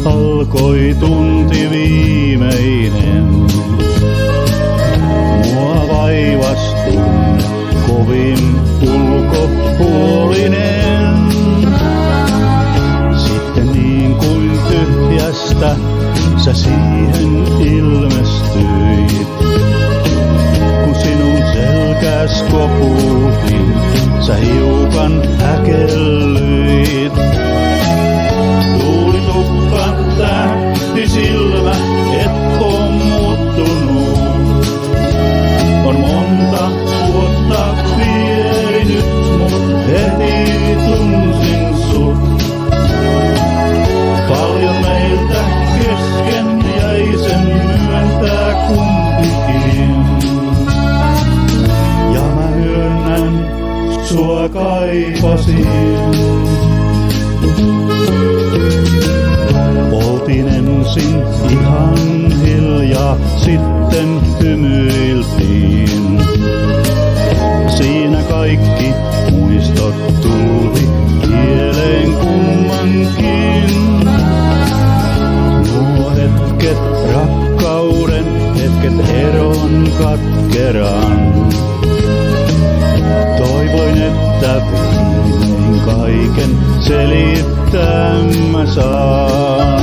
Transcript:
alkoi tunti viimeinen. Mua vaivasi tunne kovin ulkopuolinen. Sitten niin kuin tyhjästä sä siihen ilmestyit. Kun sinun selkäs koputin, sä hiukan häkellyit. Tuulitukka tähti silmä, et oo muuttunut. On monta vuotta vierinyt, mut heti tunsin sut. Paljon meiltä kesken jäi, sen myöntää kumpikin. Ja mä myönnän, sua kaipasin. Oltiin ensin ihan hiljaa, sitten hymyiltiin. Siinä kaikki muistot tuli kieleen kummankin. Nuo hetket rakkauden, hetket eron katkeran. Toivoin, että viimein kaiken selittää mä saan.